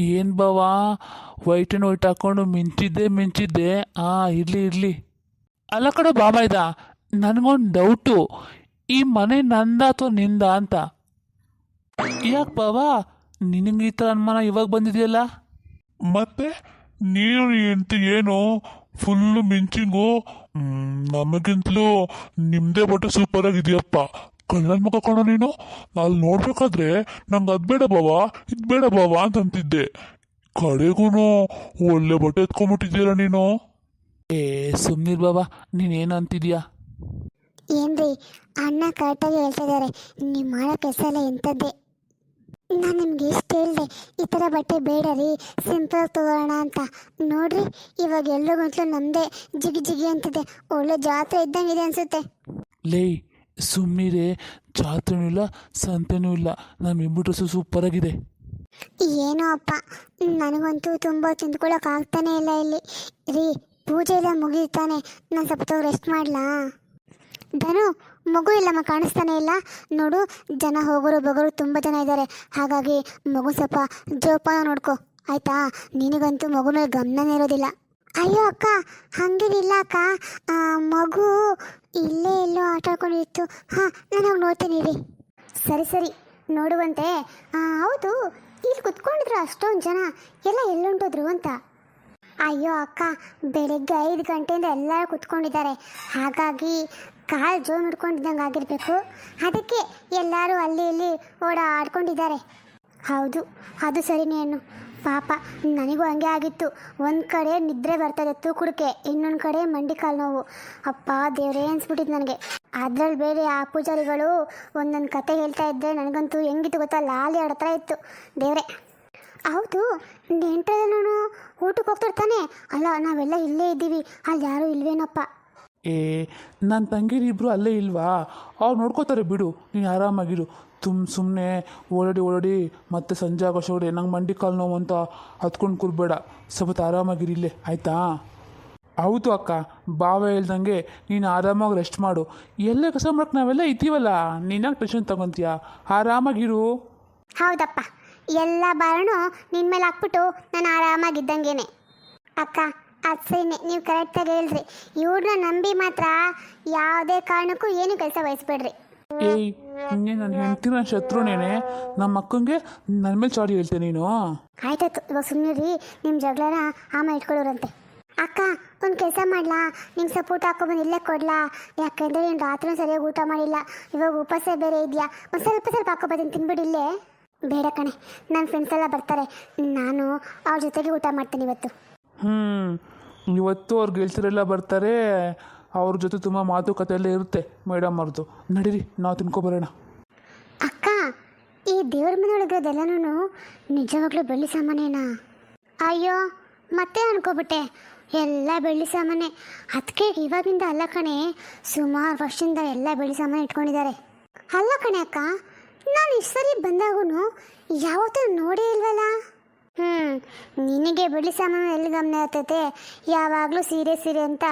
ಏನು ಬಾವಾ, white and white ಹಾಕ್ಕೊಂಡು ಮಿಂಚಿದ್ದೆ. ಇರಲಿ. ಅಲ್ಲ ಕಡೆ ಬಾಬಾ ಇದ್ದ, ನನಗೊಂದು ಡೌಟು. ಈ ಮನೆ ನಂದ ಅಥವಾ ನಿಂದ ಅಂತ. ಯಾಕೆ ಬಾಬಾ ನಿನಗೆ ಈ ಥರ ಅನುಮಾನ ಇವಾಗ ಬಂದಿದೆಯಲ್ಲ? ಮತ್ತೆ ನೀನು ಏನು ಫುಲ್ಲು ಮಿಂಚಿಂಗು. ನಮಗಿಂತಲೂ ನಿಮ್ಮದೇ ಬಟ್ಟೆ ಸೂಪರ್ ಆಗಿದೆಯಪ್ಪ. ಕಳ್ಳನ ಮಗ ಕಣೋ ನೀನು. ಅಲ್ಲಿ ನೋಡ್ಬೇಕಾದ್ರೆ ನಂಗೆ ಅದು ಬೇಡ ಬಾವಾ, ಇದು ಬೇಡ ಬಾವಾ ಅಂತಂತಿದ್ದೆ. ಕಡೆಗೂ ಒಳ್ಳೆ ಬಟ್ಟೆ ಎತ್ಕೊಂಡ್ಬಿಟ್ಟಿದ್ದೀರ ನೀನು. ಸುಮ್ಮನಿರ್ ಬಾಬಾ, ನೀನೇನು ಅಂತಿದ್ಯಾ? ಏನ್ರಿ, ಅಣ್ಣ ಕರೆಕ್ಟಾಗಿ ಹೇಳ್ತಾ ಇದ್ದಾರೆ. ನೀವು ಮಾಡೋ ಕೆಲಸ ಎಲ್ಲ ಎಂಥದ್ದೇ. ನಾನು ನಿಮ್ಗೆ ಎಷ್ಟು ಹೇಳಿದೆ, ಈ ಥರ ಬಟ್ಟೆ ಬೇಡ ರೀ, ಸಿಂಪಲ್ ತೊಗೊಳ್ಳೋಣ ಅಂತ. ನೋಡ್ರಿ, ಇವಾಗ ಎಲ್ಲರೂ ಗಂಟ್ಲು ನಮ್ಮದೇ ಜಿಗಿ ಅಂತಿದೆ. ಒಳ್ಳೆ ಜಾತ್ರೆ ಇದ್ದಂಗಿದೆ ಅನಿಸುತ್ತೆ. ಲೇ ಸುಮ್ಮನಿರೇ, ಜಾತ್ರೆನೂ ಇಲ್ಲ ಸಂತೆನೂ ಇಲ್ಲ, ನಮ್ಮಿಬ್ಬರು ಡ್ರೆಸ್ಸು ಸೂಪರಾಗಿದೆ. ಏನೋ ಅಪ್ಪ, ನನಗಂತೂ ತುಂಬ ತಿಂದ್ಕೊಳ್ಳೋಕೆ ಆಗ್ತಾನೇ ಇಲ್ಲ ಇಲ್ಲಿ. ರೀ, ಪೂಜೆ ಎಲ್ಲ ಮುಗಿತಾನೆ, ನಾನು ಸ್ವಲ್ಪ ರೆಸ್ಟ್ ಮಾಡಲಾ? ಧನು, ಮಗು ಇಲ್ಲಮ್ಮ, ಕಾಣಿಸ್ತಾನೆ ಇಲ್ಲ ನೋಡು. ಜನ ಹೋಗೋರು ಬಗೋರು ತುಂಬ ಜನ ಇದ್ದಾರೆ, ಹಾಗಾಗಿ ಮಗು ಸ್ವಲ್ಪ ಜೋಪಾನ ನೋಡ್ಕೊ ಆಯಿತಾ? ನಿನಗಂತೂ ಮಗು ಮೇಲೆ ಗಮನನೇ ಇರೋದಿಲ್ಲ. ಅಯ್ಯೋ ಅಕ್ಕ, ಹಂಗೇನಿಲ್ಲ ಅಕ್ಕ, ಮಗು ಇಲ್ಲೇ ಎಲ್ಲೋ ಆಟ ಆಡ್ಕೊಂಡಿತ್ತು. ಹಾಂ, ನಾನು ಹೋಗಿ ನೋಡ್ತೀನಿ ರೀ. ಸರಿ ನೋಡುವಂತೆ. ಹೌದು, ಇಲ್ಲಿ ಕುತ್ಕೊಂಡಿದ್ರು ಅಷ್ಟೊಂದು ಜನ, ಎಲ್ಲ ಎಲ್ಲುಂಟೋದ್ರು ಅಂತ. ಅಯ್ಯೋ ಅಕ್ಕ, ಬೆಳಗ್ಗೆ 5 ಗಂಟೆಯಿಂದ ಎಲ್ಲರೂ ಕುತ್ಕೊಂಡಿದ್ದಾರೆ, ಹಾಗಾಗಿ ಕಾಲು ಜೋ ನೋಡ್ಕೊಂಡಿದ್ದಂಗೆ ಆಗಿರಬೇಕು. ಅದಕ್ಕೆ ಎಲ್ಲರೂ ಅಲ್ಲಿ ಇಲ್ಲಿ ಓಡಾಡ್ಕೊಂಡಿದ್ದಾರೆ. ಹೌದು, ಅದು ಸರಿನೇನು. ಪಾಪ ನನಗೂ ಹಂಗೆ ಆಗಿತ್ತು. ಒಂದು ಕಡೆ ನಿದ್ರೆ ಬರ್ತದೆ ತೂಕುಡಿಕೆ, ಇನ್ನೊಂದು ಕಡೆ ಮಂಡಿ ಕಾಲು ನೋವು. ಅಪ್ಪ ದೇವರೇ ಅನ್ಸ್ಬಿಟ್ಟಿದ್ದು ನನಗೆ. ಅದ್ರಲ್ಲಿ ಬೇರೆ ಆ ಪೂಜಾರಿಗಳು ಒಂದೊಂದು ಕತೆ ಹೇಳ್ತಾ ಇದ್ದೆ, ನನಗಂತೂ ಹೆಂಗಿತ್ತು ಗೊತ್ತಾ, ಲಾಲಿ ಆಡತ್ರ ಇತ್ತು ದೇವರೇ. ಹೌದು, ನೆಂಟರಲ್ಲೂ ಊಟಕ್ಕೆ ಹೋಗ್ತಿರ್ತಾನೆ ಅಲ್ಲ, ನಾವೆಲ್ಲ ಇಲ್ಲೇ ಇದ್ದೀವಿ, ಅಲ್ಲಿ ಯಾರೂ ಇಲ್ವೇನಪ್ಪ. ನನ್ನ ತಂಗಿರಿಬ್ರು ಅಲ್ಲೇ ಇಲ್ವಾ? ಅವ್ರು ನೋಡ್ಕೋತಾರೆ ಬಿಡು, ನೀನು ಆರಾಮಾಗಿರು. ಸುಮ್ಮನೆ ಓಡಾಡಿ ಮತ್ತೆ ಸಂಜೆ ಆಗೋಷ್ಟೊಳಗೆ ನಂಗೆ ಮಂಡಿ ಕಾಲು ನೋವು ಅಂತ ಹತ್ಕೊಂಡು ಕೂರ್ಬೇಡ. ಸ್ವಲ್ಪ ಆರಾಮಾಗಿರಿ ಇಲ್ಲೇ, ಆಯಿತಾ? ಹೌದು ಅಕ್ಕ, ಬಾವ ಹೇಳ್ದಂಗೆ ನೀನು ಆರಾಮಾಗಿ ರೆಸ್ಟ್ ಮಾಡು. ಎಲ್ಲೇ ಕಸ ಮಾಡಕ್ಕೆ ನಾವೆಲ್ಲ ಇದ್ದೀವಲ್ಲ, ನೀನಾಗ ಟೆನ್ಷನ್ ತಗೊತೀಯ? ಆರಾಮಾಗಿರು. ಹೌದಪ್ಪ, ಎಲ್ಲ ಬಾರನು ನಿನ್ನ ಮೇಲೆ ಹಾಕ್ಬಿಟ್ಟು ನಾನು ಆರಾಮಾಗಿದ್ದಂಗೆನೆ. ಅಕ್ಕ, ಅದು ಸರಿನೇ, ನೀವು ಕರೆಕ್ಟಾಗಿ ಹೇಳ್ರಿ. ಇವ್ರನ್ನ ನಂಬಿ ಮಾತ್ರ ಯಾವುದೇ ಕಾರಣಕ್ಕೂ ಏನು ಕೆಲಸ ವಹಿಸ್ಬೇಡ್ರಿ. ಇನ್ನೇ ನನ್ನ ಹೆಂಡ್ತಿನ ಶತ್ರುನೇನೆ, ನಮ್ಮ ಅಕ್ಕಂಗೆ ನನ್ನ ಮೇಲೆ ಚಾಡಿ ಹೇಳ್ತೇನೆ ನೀನು? ಆಯ್ತಾಯ್ತು, ಇವಾಗ ಸುಮ್ಮನೆ ನಿಮ್ಮ ಜಗಳನ ಆಮೇಲೆ ಇಟ್ಕೊಳ್ಳೋರಂತೆ. ಅಕ್ಕ, ಒಂದು ಕೆಲಸ ಮಾಡಲಾ, ನಿಂಗೆ ಸ್ವಲ್ಪ ಊಟ ಹಾಕೊಬಂದು ಇಲ್ಲೇ ಕೊಡ್ಲಾ? ಯಾಕೆಂದರೆ ನೀನು ರಾತ್ರಿ ಸರಿಯಾಗಿ ಊಟ ಮಾಡಿಲ್ಲ, ಇವಾಗ ಉಪವಾಸ ಬೇರೆ ಇದೆಯಾ. ಒಂದು ಸ್ವಲ್ಪ ಹಾಕೊಬಂದು ತಿನ್ಬಿಡಿ ಇಲ್ಲೇ. ಬೇಡ ಕಣೆ, ನನ್ನ ಫ್ರೆಂಡ್ಸ್ ಎಲ್ಲ ಬರ್ತಾರೆ, ನಾನು ಅವ್ರ ಜೊತೆಗೆ ಊಟ ಮಾಡ್ತೀನಿ ಇವತ್ತು. ಇವತ್ತು ಅವ್ರ ಗೆಲ್ತಿರೆಲ್ಲ ಬರ್ತಾರೆ, ಅವ್ರ ಜೊತೆ ತುಂಬ ಮಾತುಕತೆ ಎಲ್ಲ ಇರುತ್ತೆ ಮೇಡಮ್ ಅವ್ರದ್ದು. ನಡೀರಿ, ನಾವು ತಿನ್ಕೊಬರೋಣ. ಅಕ್ಕ, ಈ ದೇವ್ರ ಮನೆಯೊಳಗದೆಲ್ಲನೂ ನಿಜವಾಗ್ಲೂ ಬೆಳ್ಳಿ ಸಾಮಾನೇನಾ? ಅಯ್ಯೋ, ಮತ್ತೆ ಅನ್ಕೋಬಿಟ್ಟೆ, ಎಲ್ಲ ಬೆಳ್ಳಿ ಸಾಮಾನೆ. ಅದಕ್ಕೆ ಇವಾಗಿಂದ ಅಲ್ಲ ಕಣೆ, ಸುಮಾರು ವರ್ಷದಿಂದ ಎಲ್ಲ ಬೆಳ್ಳಿ ಸಾಮಾನು ಇಟ್ಕೊಂಡಿದ್ದಾರೆ. ಅಲ್ಲ ಕಣೆ ಅಕ್ಕ, ನಾನು ಇಷ್ಟು ಸರಿ ಬಂದಾಗೂ ಯಾವತ್ತೂ ನೋಡೇ ಇಲ್ವಲ್ಲ. ನಿನಗೆ ಬೆಳ್ಳಿ ಸಾಮಾನು ಎಲ್ಲಿ ಗಮನ ಇರ್ತೈತೆ? ಯಾವಾಗಲೂ ಸೀರೆ ಅಂತ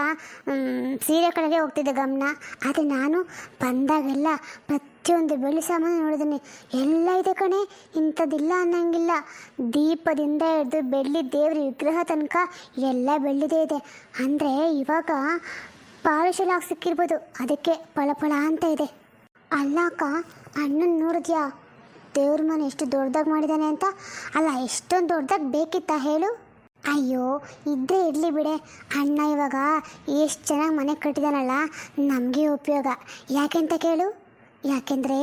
ಸೀರೆ ಕಡೆಗೆ ಹೋಗ್ತಿದ್ದೆ ಗಮನ. ಆದರೆ ನಾನು ಬಂದಾಗೆಲ್ಲ ಪ್ರತಿಯೊಂದು ಬೆಳ್ಳಿ ಸಾಮಾನು ನೋಡಿದ್ದೀನಿ, ಎಲ್ಲ ಇದೆ ಕಣೆ, ಇಂಥದ್ದಿಲ್ಲ ಅನ್ನಂಗಿಲ್ಲ. ದೀಪದಿಂದ ಹಿಡಿದು ಬೆಳ್ಳಿ ದೇವ್ರ ವಿಗ್ರಹ ತನಕ ಎಲ್ಲ ಬೆಳ್ಳಿದೇ ಇದೆ. ಅಂದರೆ ಇವಾಗ ಪಾಲಿಶೆಲ್ಲ ಸಿಕ್ಕಿರ್ಬೋದು, ಅದಕ್ಕೆ ಪಳಪಳ ಅಂತ ಇದೆ. ಅಲ್ಲ ಅಕ್ಕ, ಅಣ್ಣನ ನೋಡಿದ್ಯಾ ದೇವ್ರ ಮನೆ ಎಷ್ಟು ದೊಡ್ಡದಾಗಿ ಮಾಡಿದ್ದಾನೆ ಅಂತ? ಅಲ್ಲ, ಎಷ್ಟೊಂದು ದೊಡ್ಡದಾಗಿ ಬೇಕಿತ್ತಾ ಹೇಳು? ಅಯ್ಯೋ, ಇದ್ದರೆ ಇರಲಿ ಬಿಡೆ, ಅಣ್ಣ ಇವಾಗ ಎಷ್ಟು ಚೆನ್ನಾಗಿ ಮನೆ ಕಟ್ಟಿದಾನಲ್ಲ, ನಮಗೆ ಉಪಯೋಗ. ಯಾಕೆಂತ ಕೇಳು? ಯಾಕೆಂದರೆ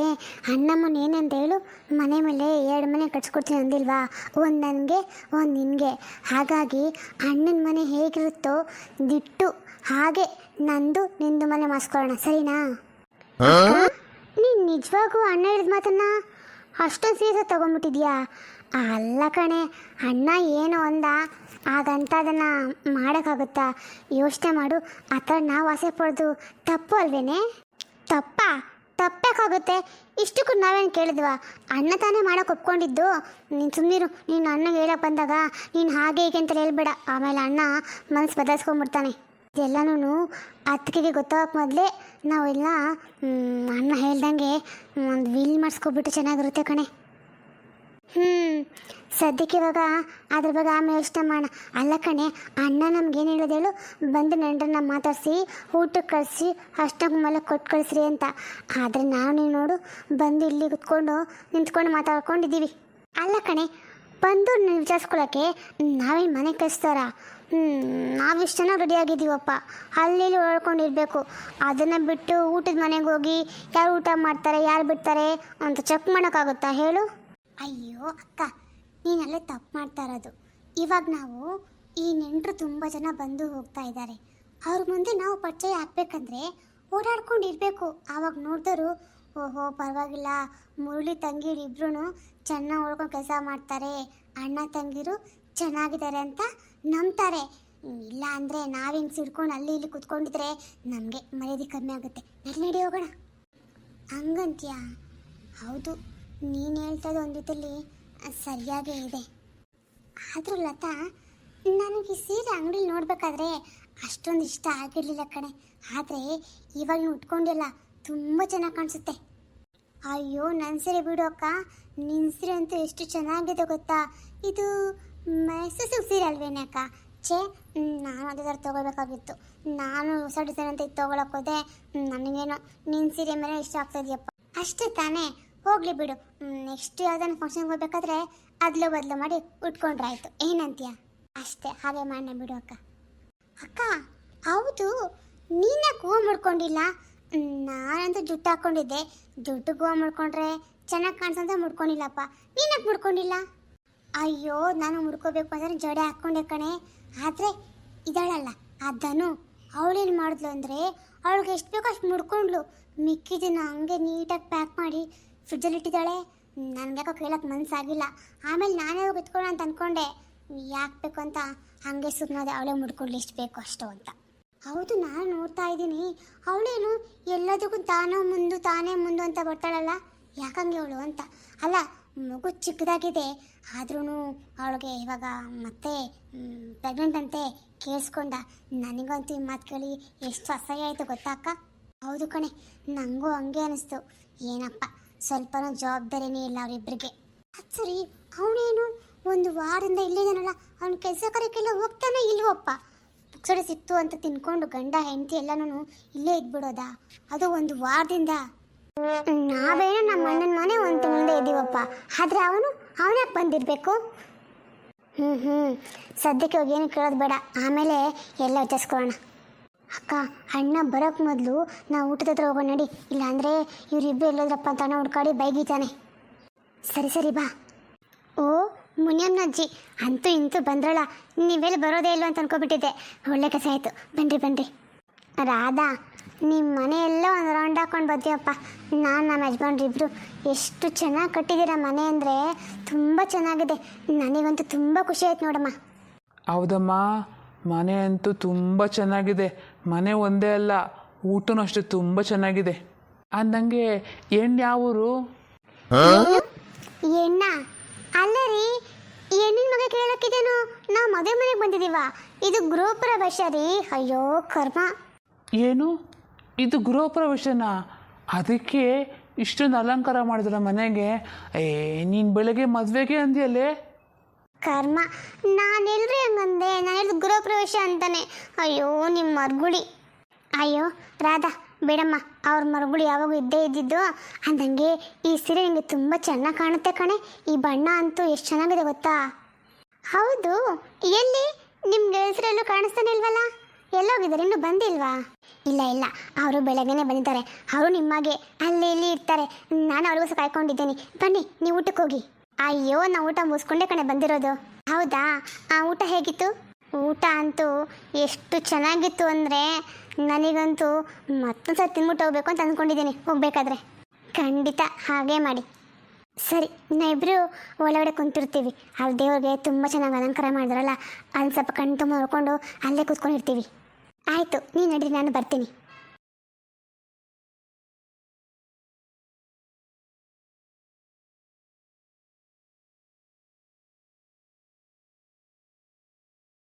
ಅಣ್ಣಮ್ಮನ ಏನಂತ ಹೇಳು, ಮನೆ ಮೇಲೆ 2 ಮನೆ ಕಟ್ಸ್ಕೊಡ್ತೀನಿ ಅಂದಿಲ್ವಾ? ಒಂದು ನನಗೆ, ಒಂದು ನಿನಗೆ. ಹಾಗಾಗಿ ಅಣ್ಣನ ಮನೆ ಹೇಗಿರುತ್ತೋ ದಿಟ್ಟು ಹಾಗೆ ನಂದು ನಿಂದು ಮನೆ ಮಾಡಿಸ್ಕೊಳ್ಳೋಣ, ಸರಿನಾ? ನೀನು ನಿಜವಾಗೂ ಅಣ್ಣ ಹೇಳಿದ ಮಾತನ್ನ ಅಷ್ಟೊಂದು ಸೀರಿಯಸ್ ತಗೊಂಡ್ಬಿಟ್ಟಿದ್ಯಾ? ಅಲ್ಲ ಕಣೆ, ಅಣ್ಣ ಏನೋ ಅಂದ, ಹಾಗಂತ ಅದನ್ನು ಮಾಡೋಕ್ಕಾಗುತ್ತಾ? ಯೋಚನೆ ಮಾಡು. ಆ ಥರ ನಾವು ಆಸೆ ಪಡೋದು ತಪ್ಪು ಅಲ್ವೇನೆ? ತಪ್ಪಕ್ಕಾಗುತ್ತೆ? ಇಷ್ಟಕ್ಕೂ ನಾವೇನು ಕೇಳಿದ್ವಾ? ಅಣ್ಣ ತಾನೇ ಮಾಡೋಕೆ ಒಪ್ಕೊಂಡಿದ್ದು. ನೀನು ಸುಮ್ಮನಿರು. ನೀನು ಅಣ್ಣಗೆ ಹೇಳಕ್ಕೆ ಬಂದಾಗ ನೀನು ಹಾಗೆ ಹೀಗೆ ಅಂತ ಹೇಳ್ಬೇಡ, ಆಮೇಲೆ ಅಣ್ಣ ಮನಸ್ಸು ಬದಲಾಯಿಸ್ಕೊಂಡ್ಬಿಡ್ತಾನೆ. ಇದೆಲ್ಲನೂ ಅತ್ತಿಗೆಗೆ ಗೊತ್ತಾಗಕ್ಕೆ ಮೊದಲೇ ನಾವೆಲ್ಲ ಅಣ್ಣ ಹೇಳ್ದಂಗೆ ಒಂದು ವಿಲ್ ಮಾಡಿಸ್ಕೊಬಿಟ್ಟು ಚೆನ್ನಾಗಿರುತ್ತೆ ಕಣೆ. ಸದ್ಯಕ್ಕೆ ಇವಾಗ ಅದ್ರ ಬಗ್ಗೆ ಆಮೇಲೆ ಯೋಚನೆ ಮಾಡೋಣ. ಅಲ್ಲ ಕಣೆ, ಅಣ್ಣ ನಮ್ಗೇನು ಹೇಳೋದು ಹೇಳು, ಬಂದು ನೆಂಟರನ್ನ ಮಾತಾಡಿಸಿ ಊಟಕ್ಕೆ ಕಳಿಸಿ ಅಷ್ಟಕ್ಕೆ ಮೇಲೆ ಕೊಟ್ಟು ಕಳಿಸ್ರಿ ಅಂತ. ಆದರೆ ನಾವು ನೀವು ನೋಡು ಬಂದು ಇಲ್ಲಿ ನಿಂತ್ಕೊಂಡು ಮಾತಾಡ್ಕೊಂಡಿದ್ದೀವಿ. ಅಲ್ಲ ಕಣೆ, ಬಂದು ವಿಚಾರಿಸ್ಕೊಳಕ್ಕೆ ನಾವೇನು ಮನೆ ಕಳಿಸ್ತಾರ? ನಾವಿಷ್ಟು ಜನ ರೆಡಿಯಾಗಿದ್ದೀವಪ್ಪ, ಅಲ್ಲಿ ಓಡ್ಕೊಂಡಿರ್ಬೇಕು. ಅದನ್ನು ಬಿಟ್ಟು ಊಟದ ಮನೆಗೆ ಹೋಗಿ ಯಾರು ಊಟ ಮಾಡ್ತಾರೆ ಯಾರು ಬಿಡ್ತಾರೆ ಅಂತ ಚೆಕ್ ಮಾಡೋಕ್ಕಾಗುತ್ತಾ ಹೇಳು? ಅಯ್ಯೋ ಅಕ್ಕ, ನೀನಲ್ಲೇ ತಪ್ಪು ಮಾಡ್ತಾ ಇರೋದು. ಇವಾಗ ನಾವು ಈ ನೆಂಟರು ತುಂಬ ಜನ ಬಂದು ಹೋಗ್ತಾ ಇದ್ದಾರೆ, ಅವ್ರ ಮುಂದೆ ನಾವು ಪರಿಚಯ ಹಾಕ್ಬೇಕಂದ್ರೆ ಓಡಾಡ್ಕೊಂಡಿರ್ಬೇಕು. ಆವಾಗ ನೋಡಿದವರು ಓಹೋ ಪರವಾಗಿಲ್ಲ, ಮುರಳಿ ತಂಗಿರು ಇಬ್ರು ಚೆನ್ನಾಗಿ ಓಡ್ಕೊಂಡು ಕೆಲಸ ಮಾಡ್ತಾರೆ, ಅಣ್ಣ ತಂಗಿರು ಚೆನ್ನಾಗಿದ್ದಾರೆ ಅಂತ ನಂಬ್ತಾರೆ. ಇಲ್ಲ ಅಂದರೆ ನಾವು ಹಿಂಗೆ ಸಿಡ್ಕೊಂಡು ಅಲ್ಲಿ ಇಲ್ಲಿ ಕೂತ್ಕೊಂಡಿದ್ರೆ ನಮಗೆ ಮರ್ಯಾದೆ ಕಮ್ಮಿ ಆಗುತ್ತೆ. ನಡಿ ಹೋಗೋಣ. ಹಂಗಂತ್ಯಾ? ಹೌದು, ನೀನು ಹೇಳ್ತದ್ದು ಒಂದು ರೀತಿಯಲ್ಲಿ ಸರಿಯಾಗೇ ಇದೆ. ಆದರೂ ಲತಾ, ನನಗೆ ಈ ಸೀರೆ ಅಂಗಡಿಲಿ ನೋಡಬೇಕಾದ್ರೆ ಅಷ್ಟೊಂದು ಇಷ್ಟ ಆಗಿರಲಿಲ್ಲ ಕಣೆ. ಆದರೆ ಇವಾಗ ನೀವು ಉಟ್ಕೊಂಡಿಲ್ಲ, ತುಂಬ ಚೆನ್ನಾಗಿ ಕಾಣಿಸುತ್ತೆ. ಅಯ್ಯೋ ನನ್ನ ಸೀರೆ ಬಿಡು ಅಕ್ಕ, ನಿನ್ನ ಸೀರೆ ಅಂತೂ ಎಷ್ಟು ಚೆನ್ನಾಗಿದೆ ಗೊತ್ತಾ. ಇದು ಮೈಸೂರು ಸೀರೆ ಅಲ್ವೇನೆ ಅಕ್ಕ? ನಾನು ಅದೇ ಥರ ತೊಗೋಬೇಕಾಗಿತ್ತು. ನಾನು ಹೊಸ ಡಿಸೈನ್ ಅಂತ ಇದು ತೊಗೊಳಕ್ಕೆ ಹೋದೆ, ನನಗೇನೋ ನಿನ್ನ ಸೀರೆ ಮೇಲೆ ಇಷ್ಟ ಆಗ್ತಾಯಿದೆಯಪ್ಪ. ಅಷ್ಟೇ ತಾನೇ, ಹೋಗಲಿ ಬಿಡು. ನೆಕ್ಸ್ಟ್ ಯಾವ್ದಾನ ಫಂಕ್ಷನ್ಗೆ ಹೋಗ್ಬೇಕಾದ್ರೆ ಅದಲು ಬದಲು ಮಾಡಿ ಉಟ್ಕೊಂಡ್ರಾಯ್ತು, ಏನಂತೀಯ? ಅಷ್ಟೇ, ಹಾಗೆ ಮಾಡೋಣ ಬಿಡು ಅಕ್ಕ. ಅಕ್ಕ ಹೌದು, ನೀನ್ಯಾಕೆ ಹೂವು ಮುಡ್ಕೊಂಡಿಲ್ಲ? ನಾನಂತೂ ಜುಟ್ಟು ಹಾಕ್ಕೊಂಡಿದ್ದೆ. ಜುಟ್ಟಿಗೆ ಹೂವು ಮುಡ್ಕೊಂಡ್ರೆ ಚೆನ್ನಾಗಿ ಕಾಣಿಸಂತ ಮುಡ್ಕೊಂಡಿಲ್ಲಪ್ಪ, ನೀನ್ಯಾಕೆ ಮುಡ್ಕೊಂಡಿಲ್ಲ? ಅಯ್ಯೋ, ನಾನು ಮುಡ್ಕೋಬೇಕು ಅಂದರೆ ಜಡೆ ಹಾಕ್ಕೊಂಡೆ ಕಣೆ. ಆದರೆ ಇದಳಲ್ಲ ಅದನ್ನು, ಅವಳೇನು ಮಾಡಿದ್ಲು ಅಂದರೆ ಅವಳಿಗೆ ಎಷ್ಟು ಬೇಕೋ ಅಷ್ಟು ಮುಡ್ಕೊಂಡ್ಲು, ಮಿಕ್ಕಿದ್ದನ್ನು ಹಂಗೆ ನೀಟಾಗಿ ಪ್ಯಾಕ್ ಮಾಡಿ ಫ್ರಿಜ್ಜಲ್ಲಿ ಇಟ್ಟಿದ್ದಾಳೆ. ನನಗ್ಯಾಕೋ ಕೇಳೋಕ್ಕೆ ಮನಸ್ಸಾಗಿಲ್ಲ. ಆಮೇಲೆ ನಾನೇ ಹೋಗಿ ಇಟ್ಕೊಳ್ಳೋ ಅಂತ ಅಂದ್ಕೊಂಡೆ, ಯಾಕೆ ಬೇಕು ಅಂತ ಹಾಗೆ ಸುಮ್ಮನೆ ಅವಳೇ ಮುಡ್ಕೊಳ್ಳಿ ಎಷ್ಟು ಬೇಕು ಅಷ್ಟು ಅಂತ. ಹೌದು, ನಾನು ನೋಡ್ತಾ ಇದ್ದೀನಿ, ಅವಳೇನು ಎಲ್ಲದಕ್ಕೂ ತಾನೇ ಮುಂದು ಅಂತ ಬರ್ತಾಳಲ್ಲ, ಯಾಕಂಗೆ ಅವಳು ಅಂತ. ಅಲ್ಲ, ಮಗು ಚಿಕ್ಕದಾಗಿದೆ, ಆದ್ರೂ ಅವಳಿಗೆ ಇವಾಗ ಮತ್ತೆ ಪ್ರೆಗ್ನೆಂಟ್ ಅಂತೆ ಕೇಳಿಸ್ಕೊಂಡ. ನನಗಂತೂ ಈ ಮಾತು ಕೇಳಿ ಎಷ್ಟು ಅಸಹ್ಯ ಆಯಿತು ಗೊತ್ತಾ ಅಕ್ಕ? ಹೌದು ಕಣೆ, ನನಗೂ ಹಂಗೆ ಅನ್ನಿಸ್ತು. ಏನಪ್ಪ, ಸ್ವಲ್ಪನೂ ಜವಾಬ್ದಾರಿನೇ ಇಲ್ಲ ಅವರಿಬ್ಬರಿಗೆ. ಅದು ಸರಿ, ಅವನೇನು ಒಂದು ವಾರದಿಂದ ಇಲ್ಲಿದ್ದಾನಲ್ಲ, ಅವ್ನ ಕೆಲಸ ಕಾರ್ಯಕ್ಕೆಲ್ಲ ಹೋಗ್ತಾನೆ ಇಲ್ವಪ್ಪ? ಪುಕ್ಸಡೆ ಸಿಕ್ತು ಅಂತ ತಿನ್ಕೊಂಡು ಗಂಡ ಹೆಂಡತಿ ಎಲ್ಲನೂ ಇಲ್ಲೇ ಇದ್ಬಿಡೋದಾ? ಅದು ಒಂದು ವಾರದಿಂದ. ನಾವೇನು ನಮ್ಮ ಅಣ್ಣನ ಮನೆ ಒಂದು ಮುಂದೆ ಇದ್ದೀವಪ್ಪ, ಆದರೆ ಅವನೇ ಬಂದಿರಬೇಕು. ಸದ್ಯಕ್ಕೆ ಹೋಗಿ ಏನು ಕೇಳೋದು ಬೇಡ, ಆಮೇಲೆ ಎಲ್ಲ ವಿಚಾರಿಸ್ಕೊಳ್ಳೋಣ. ಅಕ್ಕ, ಅಣ್ಣ ಬರೋಕ್ಕೆ ಮೊದಲು ನಾವು ಊಟದ ಹತ್ರ ಹೋಗೋಣ ನಡಿ, ಇಲ್ಲಾಂದರೆ ಇವರಿಬ್ಬರು ಎಲ್ಲೋದ್ರಪ್ಪ ಅಂತ ಅಣ್ಣ ಹುಡ್ಕಾಡಿ ಬೈಗಿತಾನೆ. ಸರಿ ಬಾ. ಓ ಮುನಿಯಮ್ಮನಜ್ಜಿ ಅಂತೂ ಇಂತೂ ಬಂದ್ರಳ, ನೀವೆಲ್ಲಿ ಬರೋದೇ ಇಲ್ಲ ಅಂತ ಅನ್ಕೊಬಿಟ್ಟಿದ್ದೆ. ಒಳ್ಳೆ ಕೆಲಸ ಆಯಿತು, ಬನ್ರಿ. ರಾಧಾ, ನಿಮ್ಮ ಮನೆಯೆಲ್ಲ ಒಂದು ರೌಂಡ್ ಹಾಕೊಂಡು ಬರ್ತೀವಪ್ಪ. ನಾನು ನಮ್ಮ ಯಜಮಾನ್ರು ಇಬ್ಬರು ಎಷ್ಟು ಚೆನ್ನಾಗಿ ಕಟ್ಟಿದ್ದೀರ ಮನೆ ಅಂದರೆ ತುಂಬ ಚೆನ್ನಾಗಿದೆ. ನನಗಂತೂ ತುಂಬ ಖುಷಿ ಆಯ್ತು ನೋಡಮ್ಮ. ಹೌದಮ್ಮ, ಮನೆ ಅಂತೂ ತುಂಬ ಚೆನ್ನಾಗಿದೆ. ಮನೆ ಒಂದೇ ಅಲ್ಲ, ಊಟನೂ ಅಷ್ಟೇ ತುಂಬ ಚೆನ್ನಾಗಿದೆ. ಅಂದಂಗೆ ಹೆಣ್ಣು ಯಾವ ಊರು? ಎಣ್ಣ ಅಲ್ಲ ರೀ, ಹೆಣ್ಣಿನ ಮಗ ಕೇಳೋಕ್ಕಿದೇನು? ನಾವು ಮದುವೆ ಮನೆಗೆ ಬಂದಿದ್ದೀವ, ಇದು ಗೃಹ ಪ್ರವೇಶ ರೀ. ಅಯ್ಯೋ ಕರ್ಮ. ಏನು ಇದು ಗೃಹ ಪ್ರವೇಶನ? ಅದಕ್ಕೆ ಇಷ್ಟೊಂದು ಅಲಂಕಾರ ಮಾಡಿದ್ರ ಮನೆಗೆ? ನೀನು ಬೆಳಗ್ಗೆ ಮದುವೆಗೆ ಅಂದಿಯಲ್ಲೇ? ಕರ್ಮ, ನಾನೆಲ್ರಿ ಹಂಗಂದೆ? ನಾನು ಹೇಳಿದ ಗೃಹ ಪ್ರವೇಶ ಅಂತಾನೆ. ಅಯ್ಯೋ ನಿಮ್ಮ ಮರ್ಗುಳಿ. ಅಯ್ಯೋ ರಾಧಾ ಬೇಡಮ್ಮ, ಅವ್ರ ಮರ್ಗುಳಿ ಯಾವಾಗೂ ಇದ್ದೇ ಇದ್ದಿದ್ದು. ಅಂದಂಗೆ ಈ ಸೀರೆ ನಿಮಗೆ ತುಂಬ ಚೆನ್ನಾಗಿ ಕಾಣುತ್ತೆ ಕಣೆ. ಈ ಬಣ್ಣ ಅಂತೂ ಎಷ್ಟು ಚೆನ್ನಾಗಿದೆ ಗೊತ್ತಾ? ಹೌದು, ಎಲ್ಲಿ ನಿಮ್ಗೆ ಹೆಸರೆಲ್ಲೂ ಕಾಣಿಸ್ತಾನೆ ಇಲ್ವಲ್ಲ? ಎಲ್ಲೋಗಿದ್ದಾರೆ, ಇನ್ನೂ ಬಂದಿಲ್ವಾ? ಇಲ್ಲ, ಅವರು ಬೆಳಗ್ಗೆನೆ ಬಂದಿದ್ದಾರೆ. ಅವರು ನಿಮ್ಮಾಗೆ ಅಲ್ಲಿ ಇಲ್ಲಿ ಇರ್ತಾರೆ. ನಾನು ಅವ್ರಿಗೋಸ್ಕರ ಕಾಯ್ಕೊಂಡಿದ್ದೀನಿ. ಬನ್ನಿ, ನೀವು ಊಟಕ್ಕೆ ಹೋಗಿ. ಅಯ್ಯೋ, ನಾವು ಊಟ ಮುಗಿಸ್ಕೊಂಡೇ ಕಣೆ ಬಂದಿರೋದು. ಹೌದಾ? ಊಟ ಹೇಗಿತ್ತು? ಊಟ ಅಂತೂ ಎಷ್ಟು ಚೆನ್ನಾಗಿತ್ತು ಅಂದರೆ ನನಗಂತೂ ಮತ್ತೊಂದು ಸಲ ತಿನ್ಬಿಟ್ಟು ಹೋಗ್ಬೇಕು ಅಂತ ಅಂದ್ಕೊಂಡಿದ್ದೀನಿ. ಹೋಗ್ಬೇಕಾದ್ರೆ ಖಂಡಿತ ಹಾಗೇ ಮಾಡಿ. ಸರಿ, ನಾವಿಬ್ಬರು ಒಳಗಡೆ ಕುಂತಿರ್ತೀವಿ. ಅಲ್ಲಿ ದೇವ್ರಿಗೆ ತುಂಬ ಚೆನ್ನಾಗಿ ಅಲಂಕಾರ ಮಾಡಿದ್ರಲ್ಲ, ಅಲ್ಲಿ ಸ್ವಲ್ಪ ಕಣ್ಣು ತುಂಬ ನೋಡ್ಕೊಂಡು ಅಲ್ಲೇ ಕೂತ್ಕೊಂಡಿರ್ತೀವಿ. ಆಯಿತು, ನೀನು ನಡೀರಿ, ನಾನು ಬರ್ತೀನಿ.